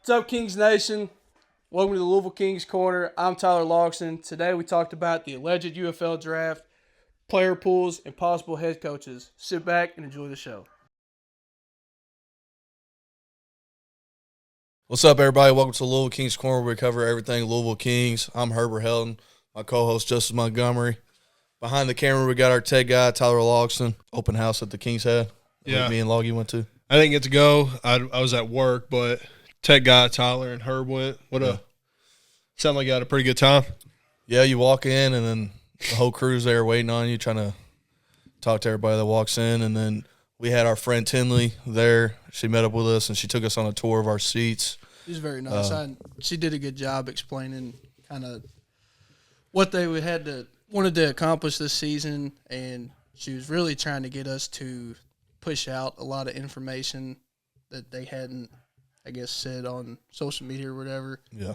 What's up, Kings Nation? Welcome to the Louisville Kings Corner. I'm Tyler Logston. Today we talked about the alleged UFL draft, player pools, and possible head coaches. Sit back and enjoy the show. What's up, everybody? Welcome to the Louisville Kings Corner, where we cover everything Louisville Kings. I'm Herbert Helton, my co-host Justice Montgomery. Behind the camera, we got our tech guy, Tyler Logston. Open house at the Kings had. Yeah. Me and Loggy went to. I didn't get to go. I was at work, but tech guy Tyler and Herb went. Sound like you had a pretty good time. Yeah, you walk in, and then the whole crew's there waiting on you, trying to talk to everybody that walks in. And then we had our friend Tinley there. She met up with us, and she took us on a tour of our seats. She's very nice. She did a good job explaining kind of what they wanted to accomplish this season, and she was really trying to get us to push out a lot of information that they hadn't, I guess, said on social media or whatever. Yeah.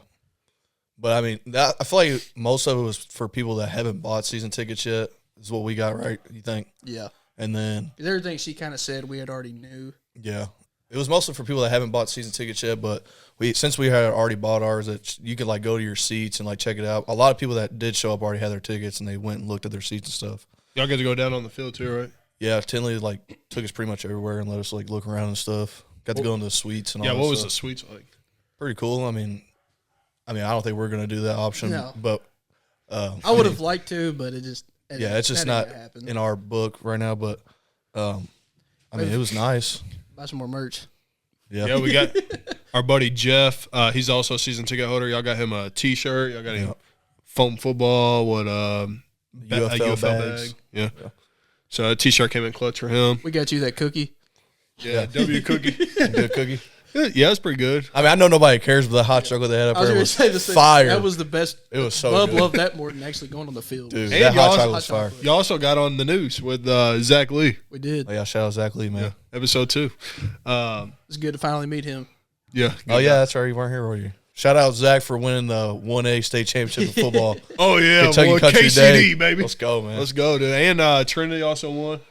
But, I mean, I feel like most of it was for people that haven't bought season tickets yet, is what we got, right, you think? Yeah. And then – everything she kind of said we had already knew. Yeah. It was mostly for people that haven't bought season tickets yet, but since we had already bought ours, that you could, go to your seats and, check it out. A lot of people that did show up already had their tickets, and they went and looked at their seats and stuff. Y'all get to go down on the field too, right? Yeah, Tinley, took us pretty much everywhere and let us, look around and stuff. Got to go into the suites and all that what was stuff. the suites like? Pretty cool. I mean, I don't think we're going to do that option. No. But I would have liked to, but it's just not in our book right now. But, it was nice. Buy some more merch. Yeah, we got our buddy Jeff. He's also a season ticket holder. Y'all got him a T-shirt. Y'all got him foam football. UFL bags. Bag. Yeah. So a T-shirt came in clutch for him. We got you that cookie. Yeah. W cookie. Good cookie. Yeah, it's pretty good. I know nobody cares, but the hot chocolate they had up there was fire. That was the best. It was so Bub good. loved that more than actually going on the field. Dude, And that hot y'all- chocolate was fire. You also got on the news with Zach Lee. We did. Oh, yeah, shout out Zach Lee, man. Yeah, episode 2. It's good to finally meet him. Yeah. Oh, yeah, that's right. You weren't here, were you? Shout out Zach for winning the 1A state championship in football. Oh, yeah. Kentucky Country KCD, Day. baby. Let's go, man. Let's go, dude. And Trinity also won. Is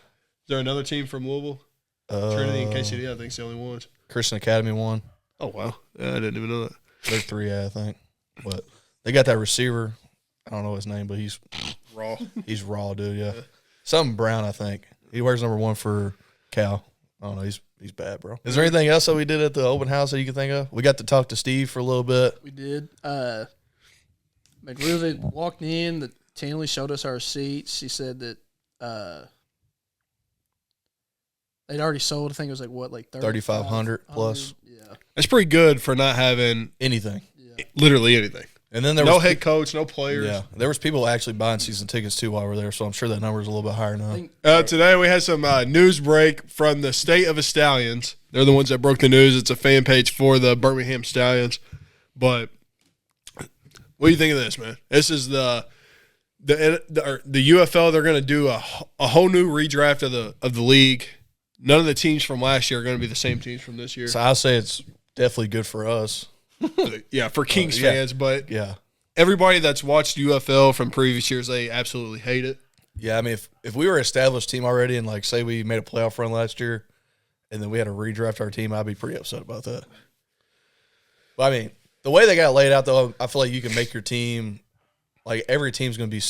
there another team from Louisville? Trinity and KCD, I think, is the only ones. Christian Academy won. Oh, wow. Yeah, I didn't even know that. They're 3A, I think. But they got that receiver. I don't know his name, but he's Raw. He's raw, dude, yeah. Something Brown, I think. He wears number 1 for Cal. I don't know. He's bad, bro. Is there anything else that we did at the open house that you can think of? We got to talk to Steve for a little bit. We did. Really walked in. Tinley showed us our seats. She said that they'd already sold. I think it was 3,500 plus. Yeah. That's pretty good for not having Anything. literally anything. And then there no was head coach, no players. Yeah, there was people actually buying season tickets too while we were there, so I'm sure that number is a little bit higher now. Today we had some news break from the State of the Stallions. They're the ones that broke the news. It's a fan page for the Birmingham Stallions. But what do you think of this, man? This is the UFL. They're going to do a whole new redraft of the league. None of the teams from last year are going to be the same teams from this year. So I'll say it's definitely good for us. Yeah, for Kings fans, but yeah, everybody that's watched UFL from previous years, they absolutely hate it. Yeah, I mean, if we were an established team already and, say we made a playoff run last year and then we had to redraft our team, I'd be pretty upset about that. But, I mean, the way they got it laid out, though, I feel like you can make your team – every team's going to be,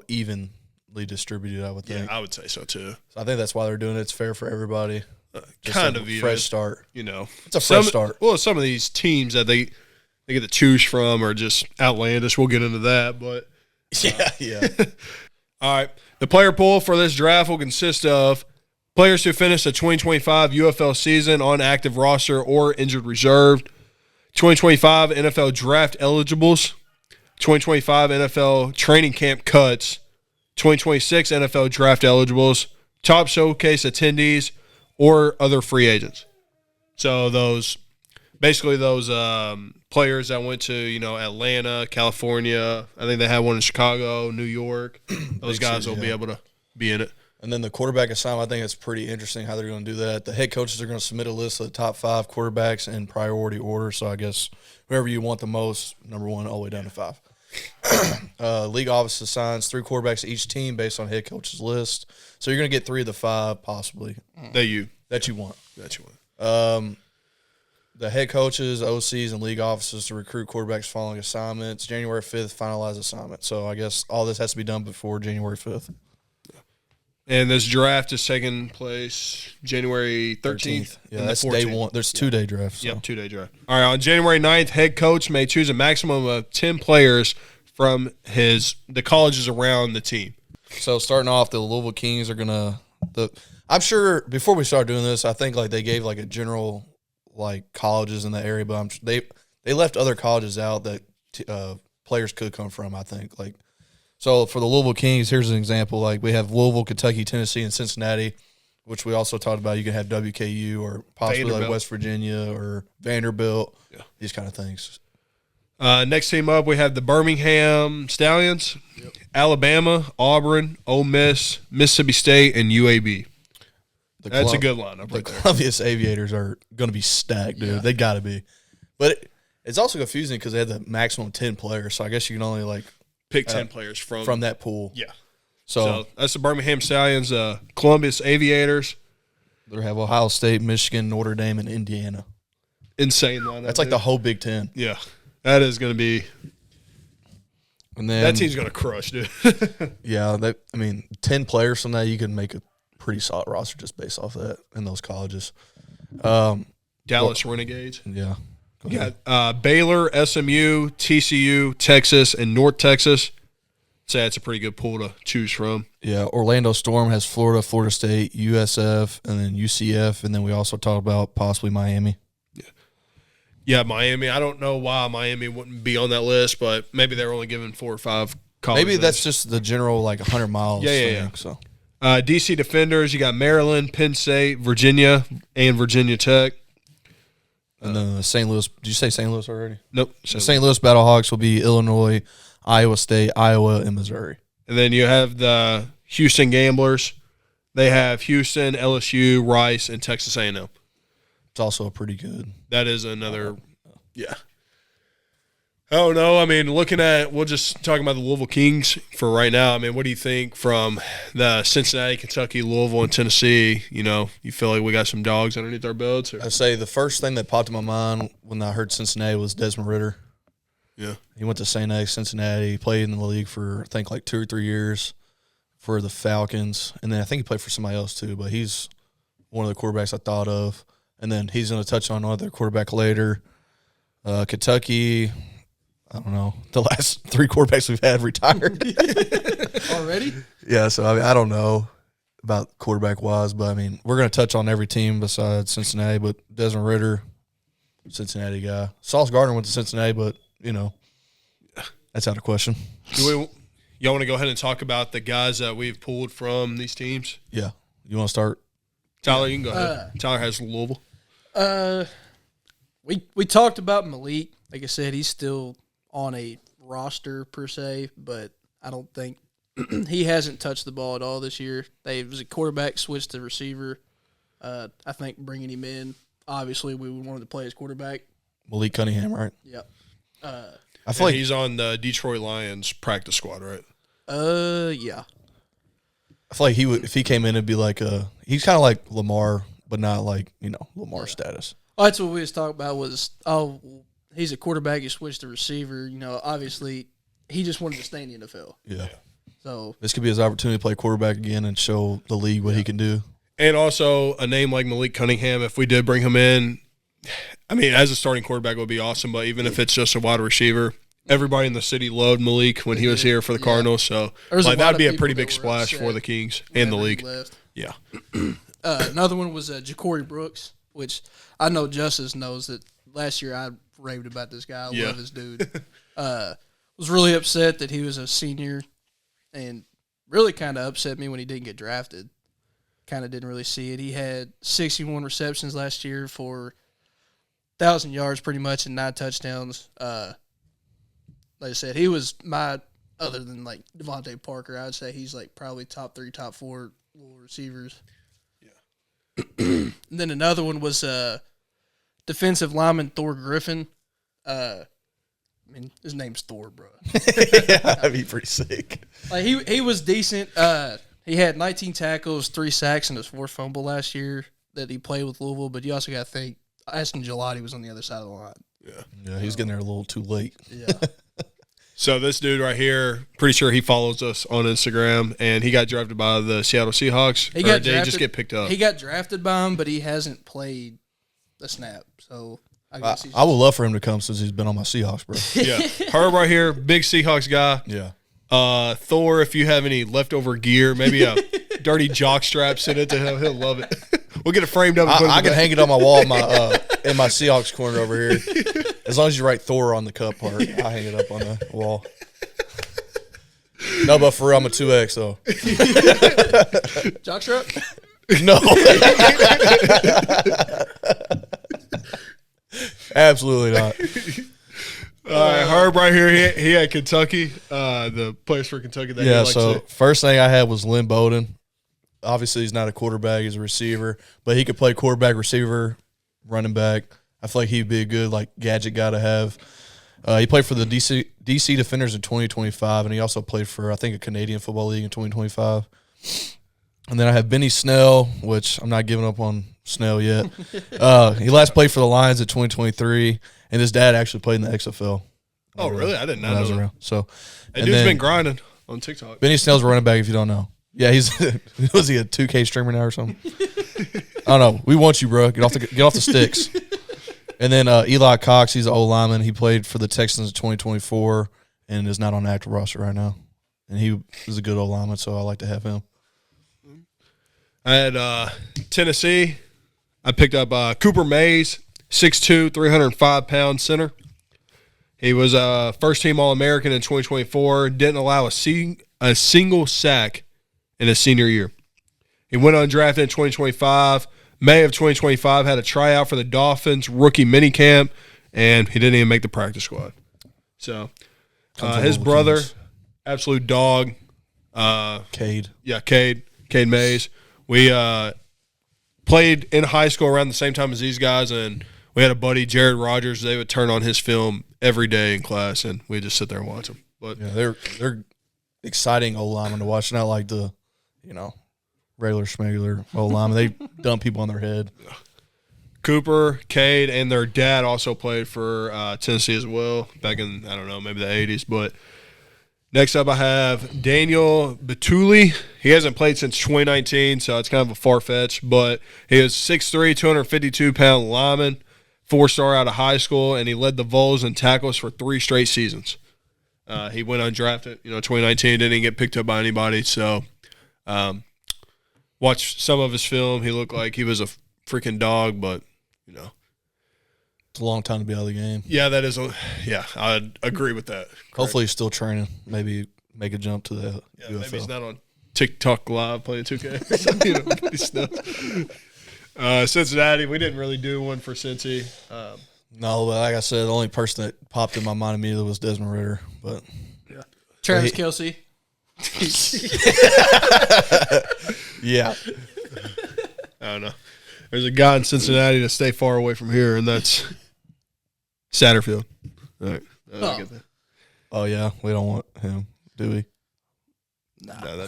evenly distributed, I would think. Yeah, I would say so, too. So I think that's why they're doing it. It's fair for everybody. Kind of a fresh start. It's a fresh start. Well, some of these teams that they get to choose from are just outlandish. We'll get into that, but yeah. All right. The player pool for this draft will consist of players who finished the 2025 UFL season on active roster or injured reserve, 2025 NFL draft eligibles, 2025 NFL training camp cuts, 2026 NFL draft eligibles, top showcase attendees, or other free agents. So those players that went to, Atlanta, California, I think they had one in Chicago, New York. Those guys will be able to be in it. And then the quarterback assignment, I think it's pretty interesting how they're going to do that. The head coaches are going to submit a list of the top 5 quarterbacks in priority order. So I guess whoever you want the most, number 1 all the way down to 5. League office assigns 3 quarterbacks to each team based on head coach's list. So you're going to get 3 of the 5 possibly that you want. want. the head coaches, OCs, and league offices to recruit quarterbacks following assignments. January 5th, finalize assignment. So I guess all this has to be done before January 5th. And this draft is taking place January 13th. Yeah, that's day one. There's 2-day drafts. So. Yep, 2-day draft. All right, on January 9th, head coach may choose a maximum of 10 players from the colleges around the team. So starting off, the Louisville Kings are gonna. I'm sure before we start doing this, I think like they gave like a general like colleges in the area, but they left other colleges out that players could come from. I think like so for the Louisville Kings, here's an example. Like we have Louisville, Kentucky, Tennessee, and Cincinnati, which we also talked about. You can have WKU or possibly like West Virginia or Vanderbilt. Yeah. These kind of things. Next team up, we have the Birmingham Stallions, Alabama, Auburn, Ole Miss, Mississippi State, and UAB. That's a good lineup right there. The Columbus Aviators are going to be stacked, dude. Yeah. They got to be. But it's also confusing because they have the maximum 10 players, so I guess you can only like pick 10 players from that pool. Yeah. So that's the Birmingham Stallions, Columbus Aviators. They have Ohio State, Michigan, Notre Dame, and Indiana. Insane lineup. That's like the whole Big Ten. Yeah. That is going to be – and then that team's going to crush, dude. Yeah. 10 players from that, you can make a pretty solid roster just based off of that in those colleges. Dallas Renegades. Yeah. You got Baylor, SMU, TCU, Texas, and North Texas. I'd say that's a pretty good pool to choose from. Yeah. Orlando Storm has Florida, Florida State, USF, and then UCF, and then we also talked about possibly Miami. Yeah, Miami. I don't know why Miami wouldn't be on that list, but maybe they're only given 4 or 5 colleges. Maybe that's just the general, like, 100 miles. Yeah. So, DC Defenders, you got Maryland, Penn State, Virginia, and Virginia Tech. And then the St. Louis. Did you say St. Louis already? Nope. The St. Louis Battlehawks will be Illinois, Iowa State, Iowa, and Missouri. And then you have the Houston Gamblers. They have Houston, LSU, Rice, and Texas A&M. It's also a pretty good. That is another, yeah. I don't know. I mean, we'll just talk about the Louisville Kings for right now. I mean, what do you think from the Cincinnati, Kentucky, Louisville, and Tennessee? You know, you feel like we got some dogs underneath our belts? I say the first thing that popped in my mind when I heard Cincinnati was Desmond Ridder. Yeah. He went to St. X, Cincinnati. He played in the league for, I think, like 2 or 3 years for the Falcons. And then I think he played for somebody else too, but he's one of the quarterbacks I thought of. And then he's going to touch on another quarterback later. Kentucky, I don't know. The last 3 quarterbacks we've had retired. Already? Yeah, so I don't know about quarterback-wise, but, we're going to touch on every team besides Cincinnati. But Desmond Ridder, Cincinnati guy. Sauce Gardner went to Cincinnati, but, that's out of question. Y'all want to go ahead and talk about the guys that we've pulled from these teams? Yeah. You want to start? Tyler, you can go ahead. Tyler has Louisville. We talked about Malik. Like I said, he's still on a roster per se, but I don't think he hasn't touched the ball at all this year. They was a quarterback, switched to receiver. I think bringing him in, obviously we wanted to play as quarterback. Malik Cunningham, right? Yep. I feel like he's on the Detroit Lions practice squad, right? Yeah. I feel like he would, if he came in, it'd be like he's kind of like Lamar, but not like Lamar status. Oh, that's what we was talking about. Was he's a quarterback. He switched to receiver. Obviously he just wanted to stay in the NFL. Yeah. So this could be his opportunity to play quarterback again and show the league what he can do. And also a name like Malik Cunningham, if we did bring him in, as a starting quarterback would be awesome. But even if it's just a wide receiver, everybody in the city loved Malik when he was here for the Cardinals. So that would be a pretty big splash for the Kings and the league. Yeah. Another one was Ja'Cory Brooks, which I know Justice knows that last year I raved about this guy. I love this dude. Was really upset that he was a senior and really kind of upset me when he didn't get drafted. Kind of didn't really see it. He had 61 receptions last year for 1,000 yards pretty much and 9 touchdowns. Like I said, he was other than like Devontae Parker, I would say he's like probably top 3, top 4 little receivers. Yeah. And then another one was defensive lineman Thor Griffin. His name's Thor, bro. Yeah, that'd be pretty sick. Like he was decent. He had 19 tackles, 3 sacks, and his 4th fumble last year that he played with Louisville. But you also got to think Ashton Gelati was on the other side of the line. Yeah, he's getting there a little too late. Yeah. So this dude right here, pretty sure he follows us on Instagram, and he got drafted by the Seattle Seahawks. He got did drafted, he just get picked up? He got drafted by him, but he hasn't played a snap. So I guess I would love for him to come since he's been on my Seahawks, bro. Yeah. Herb right here, big Seahawks guy. Yeah. Thor, if you have any leftover gear, maybe a dirty jock strap, send it to him. He'll love it. We'll get it framed up. And put it in I the can back. hang it on my wall in my Seahawks corner over here. As long as you write Thor on the cup part, I'll hang it up on the wall. No, but for real, I'm a 2X, so. Jockstrap? No. Absolutely not. All right, Herb right here, he had Kentucky, the place for Kentucky that he Yeah, likes so it. first thing I had was Lynn Bowden. Obviously, he's not a quarterback; he's a receiver, but he could play quarterback, receiver, running back. I feel like he'd be a good gadget guy to have. He played for the DC Defenders in 2025, and he also played for I think a Canadian Football League in 2025. And then I have Benny Snell, which I'm not giving up on Snell yet. He last played for the Lions in 2023, and his dad actually played in the XFL. Oh, really? I didn't when I was know that. around. So, That and dude's then been grinding on TikTok. Benny Snell's a running back. If you don't know, yeah, he's was he a 2K streamer now or something? I don't know. We want you, bro. Get off the sticks. And then Eli Cox, he's an old lineman. He played for the Texans in 2024 and is not on the active roster right now. And he was a good old lineman, so I like to have him. I had Tennessee. I picked up Cooper Mays, 6'2", 305-pound center. He was first-team All-American in 2024. Didn't allow a single sack in his senior year. He went undrafted in 2025. May of 2025, had a tryout for the Dolphins rookie minicamp, and he didn't even make the practice squad. So his brother, absolute dog. Cade. Yeah, Cade Mays. We played in high school around the same time as these guys, and we had a buddy, Jared Rogers. They would turn on his film every day in class, and we'd just sit there and watch him. But Yeah, they're exciting old linemen to watch, not like the, regular schmegular old linemen. They dump people on their head. Cooper, Cade, and their dad also played for Tennessee as well back in, I don't know, maybe the 80s. But next up I have Daniel Betuli. He hasn't played since 2019, so it's kind of a far-fetched. But he is 6'3", 252-pound lineman, 4-star out of high school, and he led the Vols in tackles for 3 straight seasons. He went undrafted, 2019, didn't get picked up by anybody. So watched some of his film. He looked like he was a freaking dog, but, It's a long time to be out of the game. Yeah, that is I'd agree with that. Hopefully he's still training. Maybe make a jump to the UFL. Maybe he's not on TikTok live playing 2K. He's still. Cincinnati, we didn't really do one for Cincy. No, but like I said, the only person that popped in my mind immediately was Desmond Ritter. But Travis Kelce. yeah, I don't know. There's a guy in Cincinnati to stay far away from here, and that's Satterfield. All right. Get that. Oh yeah, we don't want him, do we? No,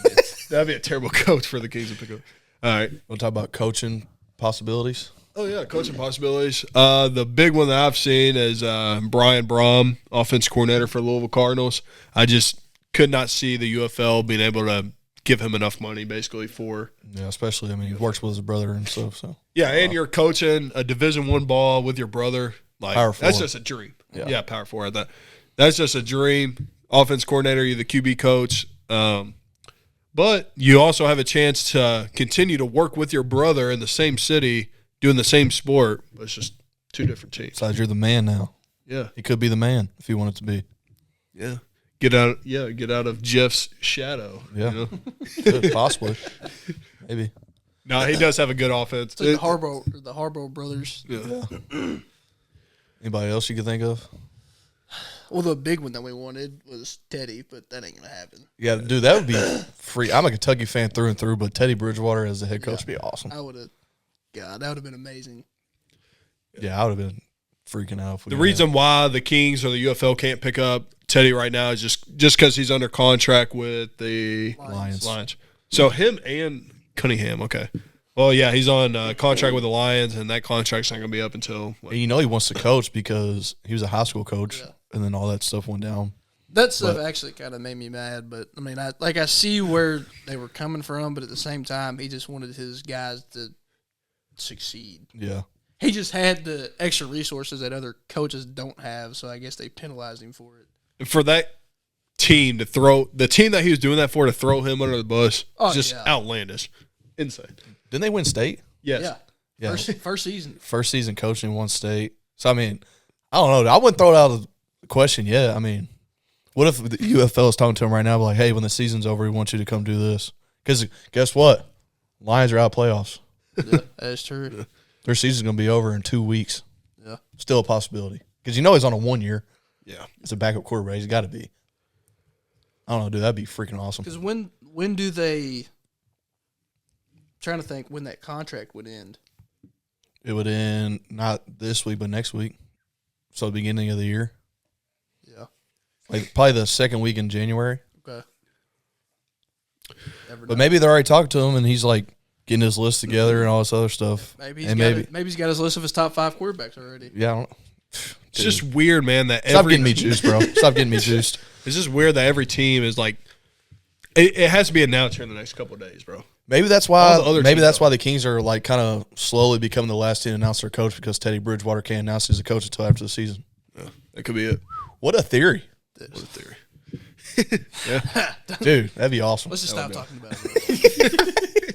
that'd be a terrible coach for the Kings to pick up. All right. We'll talk about coaching possibilities. Oh, yeah, coaching possibilities. The big one that I've seen is Brian Brom, offense coordinator for Louisville Cardinals. I just could not see the UFL being able to give him enough money, basically, for – Yeah, especially, he works with his brother and stuff. So yeah, and you're coaching a Division I ball with your brother. Power That's forward. just a dream. Yeah. Power forward. That's just a dream. Offense coordinator, you're the QB coach. But you also have a chance to continue to work with your brother in the same city – doing the same sport, but it's just 2 different teams. besides, you're the man now. Yeah. He could be the man if he wanted to be. Yeah. Get out of Jeff's shadow. Yeah. Could, possibly. Maybe. No, he does have a good offense. It's like the Harbaugh brothers. Yeah. Anybody else you could think of? Well, the big one that we wanted was Teddy, but that ain't gonna happen. Yeah, dude, that would be free. I'm a Kentucky fan through and through, but Teddy Bridgewater as the head coach would be awesome. I would have. God, that would have been amazing. Yeah, I would have been freaking out. The reason why the Kings or the UFL can't pick up Teddy right now is just because he's under contract with the Lions. So him and Cunningham, okay. Well, yeah, he's on contract with the Lions, and that contract's not going to be up until And he wants to coach because he was a high school coach, and then all that stuff went down. That stuff actually kind of made me mad, but I mean, I see where they were coming from, but at the same time, he just wanted his guys to succeed. Yeah. He just had the extra resources that other coaches don't have, so I guess they penalized him for it. for that team to throw the team that he was doing that for to throw him under the bus. Just outlandish, insane. Didn't they win state? Yes. Yeah. First season. First season coaching one state. So I mean, I don't know. I wouldn't throw it out of the question yet. I mean, what if the UFL is talking to him right now, like, hey, when the season's over, we want you to come do this? Because guess what? Lions are out of playoffs. Yeah, that's true. Their season's going to be over in 2 weeks. Yeah. Still a possibility. Because he's on a 1 year. Yeah. It's a backup quarterback. He's got to be. I don't know, dude. That'd be freaking awesome. Because when do they – trying to think when that contract would end. It would end not this week, but next week. So the beginning of the year. Yeah. Like probably the second week in January. Okay. But maybe they're already talking to him, and he's like getting his list together and all this other stuff. Maybe he's got his list of his top 5 quarterbacks already. Yeah, I don't, it's just weird, man. That stop getting me juiced, bro. Stop getting me juiced. It's just weird that every team is like, it has to be announced here in the next couple of days, bro. Maybe that's why. Maybe that's why the Kings are like kind of slowly becoming the last team to announce their coach, because Teddy Bridgewater can't announce he's a coach until after the season. Yeah, that could be it. What a theory! What a theory. Yeah, dude, that'd be awesome. Let's just stop talking about it.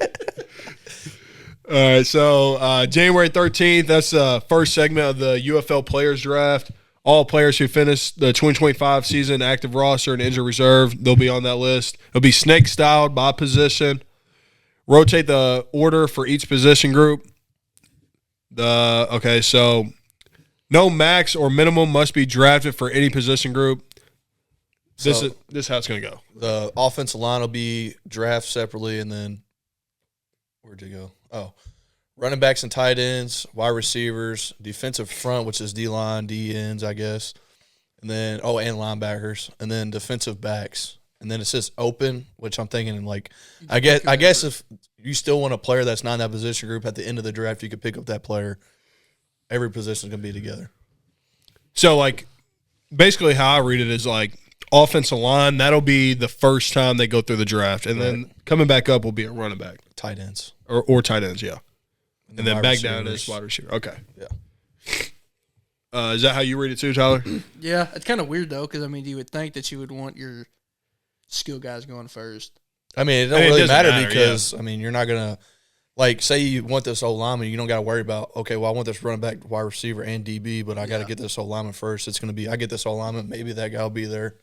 All right, so January 13th, that's the first segment of the UFL Players Draft. All players who finished the 2025 season active roster and injured reserve, they'll be on that list. It'll be snake-styled by position. Rotate the order for each position group. So no max or minimum must be drafted for any position group. This is how it's going to go. The offensive line will be drafted separately, and then where'd you go? Oh, running backs and tight ends, wide receivers, defensive front, which is D-line, D-ends, I guess, and then and linebackers, and then defensive backs. And then it says open, which I'm thinking like, I guess if you still want a player that's not in that position group at the end of the draft, you could pick up that player. Every position is going to be together. So like, basically how I read it is like offensive line, that'll be the first time they go through the draft, and then coming back up will be a running back, tight ends or tight ends, yeah, and then back receivers. down is wide receiver. Okay, yeah. Is that how you read it too, Tyler? Yeah, it's kind of weird though, because I mean, you would think that you would want your skill guys going first. I mean, it don't really matter because, I mean, you're not going to, like, say you want this old lineman, you don't got to worry about, okay, well, I want this running back, wide receiver, and DB, but I got to get this old lineman first. It's going to be, I get this old lineman, maybe that guy will be there,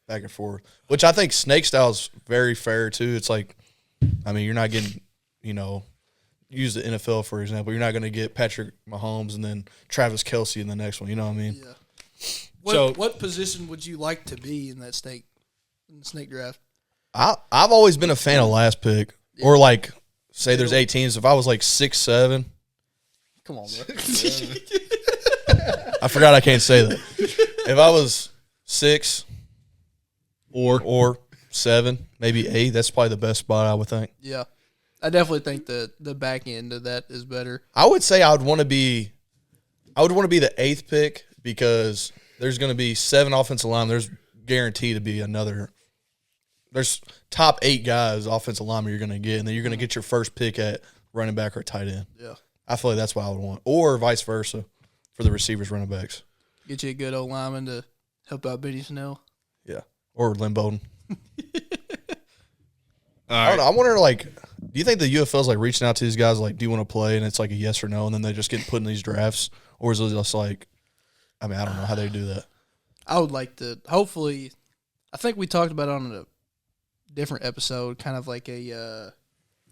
back and forth, which I think snake style is very fair, too. It's like, I mean, you're not getting, use the NFL, for example. You're not going to get Patrick Mahomes and then Travis Kelce in the next one. You know what I mean? Yeah. What position would you like to be in that snake draft? I've always been a fan of last pick, or like say there's 8 teams. If I was like 6'7", come on, bro. I forgot I can't say that. If I was 6 or 7, maybe 8, that's probably the best spot, I would think. Yeah, I definitely think the back end of that is better. I would say I would want to be the 8th pick, because there's going to be 7 offensive linemen. There's guaranteed to be another. There's top 8 guys, offensive linemen you're going to get, and then you're going to get your first pick at running back or tight end. Yeah. I feel like that's what I would want. Or vice versa for the receivers, running backs. Get you a good old lineman to help out Benny Snell. Yeah. Or Lynn Bowden. I don't know. I wonder, like, do you think the UFL's, like, reaching out to these guys, like, do you want to play? And it's like a yes or no, and then they just get put in these drafts? Or is it just like, I mean, I don't know how they do that. I would like to, hopefully, I think we talked about it on a different episode, kind of like a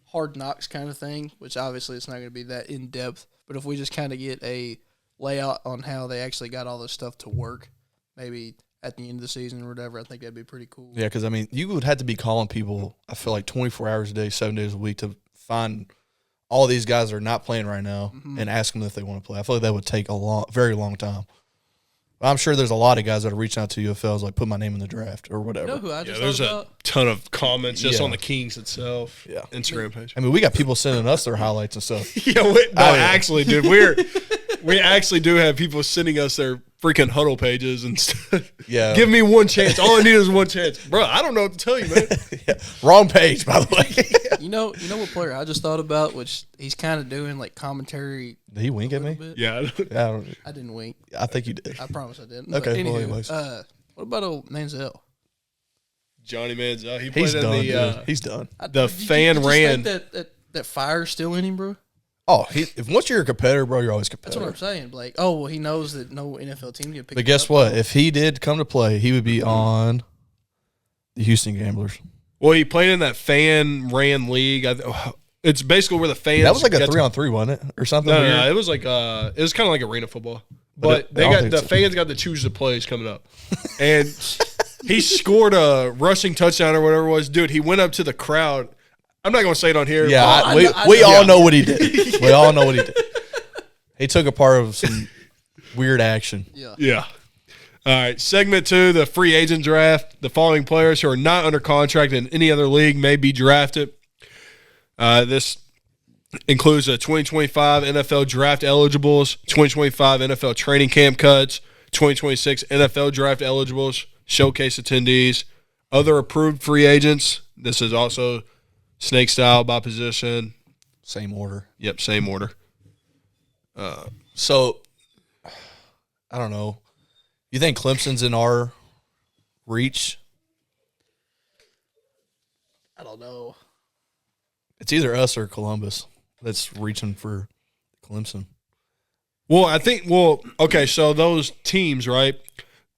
hard knocks kind of thing, which obviously it's not going to be that in depth, but if we just kind of get a layout on how they actually got all this stuff to work, maybe at the end of the season or whatever, I think that'd be pretty cool. Yeah, because I mean, you would have to be calling people, I feel like 24 hours a day, 7 days a week to find all these guys that are not playing right now and ask them if they want to play. I feel like that would take a very long time. I'm sure there's a lot of guys that are reaching out to UFLs, like put my name in the draft or whatever. You know who I just there's thought about? a ton of comments just Yeah. on the Kings itself. Yeah. Instagram page. I mean, we got people sending us their highlights and stuff. Yeah, actually, dude, we actually do have people sending us their freaking huddle pages and stuff. Yeah. Give me one chance. All I need is one chance, bro. I don't know what to tell you, man. Yeah. Wrong page, by the way. You know what player I just thought about, which he's kind of doing like commentary. Did he wink at me? Bit. Yeah. I didn't wink. I think you did. I promise I didn't. Okay, But well, anywho, anyways. what about old Manziel? Johnny Manziel. He He's played done. in Dude. the He's done. The fan ran. Think that fire's still in him, bro. Oh, if once you're a competitor, bro, you're always That's competitive. what I'm saying. Like, oh well, he knows that no NFL team can pick. But him guess up. what? If he did come to play, he would be on the Houston Gamblers. Well, he played in that fan ran league. It's basically where the fans. That was like a got 3-on-3, wasn't it, or something? No, weird? it was like it was kind of like arena football, But but I don't the think so. fans got to choose the plays coming up, and he scored a rushing touchdown or whatever it was. Dude, he went up to the crowd. I'm not going to say it on here. Yeah, but we all know what he did. We all know what he did. He took a part of some weird action. Yeah. All right. Segment 2, the free agent draft. The following players who are not under contract in any other league may be drafted. This includes the 2025 NFL draft eligibles, 2025 NFL training camp cuts, 2026 NFL draft eligibles, showcase attendees, other approved free agents. This is also snake style by position. Same order. Yep, same order. So, I don't know. You think Clemson's in our reach? I don't know. It's either us or Columbus that's reaching for Clemson. Well, okay, so those teams, right?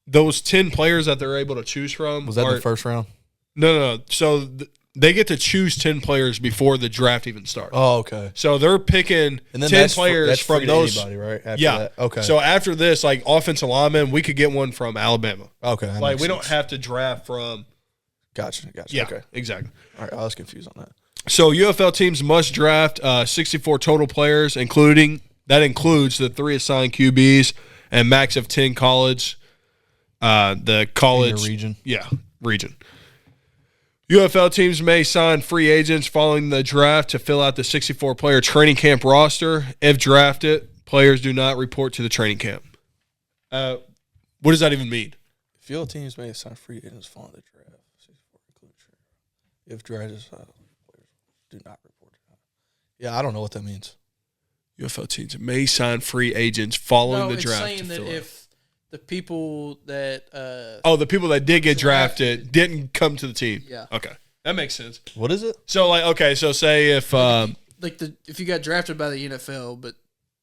Those 10 players that they're able to choose from. Was that the first round? No. So they get to choose 10 players before the draft even starts. Oh, okay. So they're picking And then 10 that's players that's free from to those. anybody, right? After Yeah. that? Okay. So after this, like offensive linemen, we could get one from Alabama. Okay. that Like makes we don't sense. have to draft from. Gotcha. Yeah. Okay. Exactly. All right. I was confused on that. So UFL teams must draft 64 total players, that includes the 3 assigned QBs and max of 10 college. The college In your region. Yeah, region. UFL teams may sign free agents following the draft to fill out the 64-player training camp roster. If drafted, players do not report to the training camp. What does that even mean? Field teams may assign free agents following the draft. If drafted, players do not report. Yeah, I don't know what that means. UFL teams may sign free agents following the draft. It's saying that if the people that the people that did get drafted didn't come to the team. Yeah. Okay. That makes sense. What is it? So so say if if you got drafted by the NFL, but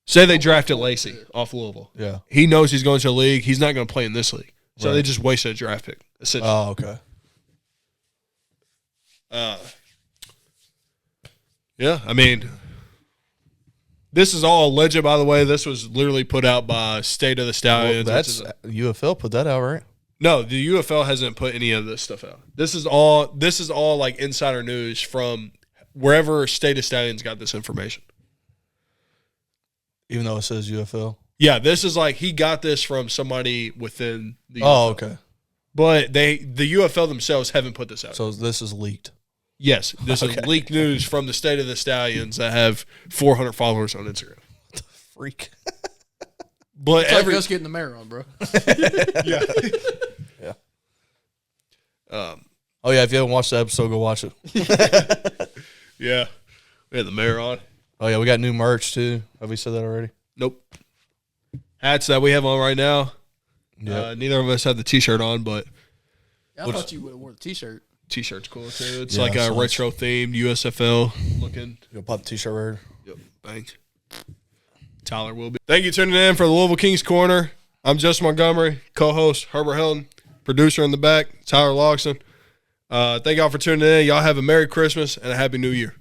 say they drafted Lacey off Louisville. Yeah. He knows he's going to the league. He's not going to play in this league. So Right. they just wasted a draft pick, essentially. Oh, okay. Yeah, I mean, this is all alleged, by the way. This was literally put out by State of the Well, Stallions. that's UFL put that out, right? No, the UFL hasn't put any of this stuff out. This is all like insider news from wherever State of Stallions got this information. Even though it says UFL. Yeah, this is like he got this from somebody within the UFL. Oh, okay. But the UFL themselves haven't put this out. So this is leaked. Yes, this is leaked news from the State of the Stallions that have 400 followers on Instagram. Freak. But it's like us getting the mayor on, bro. yeah. Oh, yeah, if you haven't watched the episode, go watch it. Yeah. We had the mayor on. Oh, yeah, we got new merch, too. Have we said that already? Nope. Hats that we have on right now. Yeah. Neither of us have the T-shirt on, but I thought you would have wore the T-shirt. T-shirt's cool too. It's Yeah, like a so retro themed USFL looking. You'll pop the T-shirt right. Yep. Bang. Tyler will be. Thank you for tuning in for the Louisville Kings Corner. I'm Justin Montgomery, co-host Herbert Hilton, producer in the back, Tyler Loxton. Thank y'all for tuning in. Y'all have a Merry Christmas and a Happy New Year.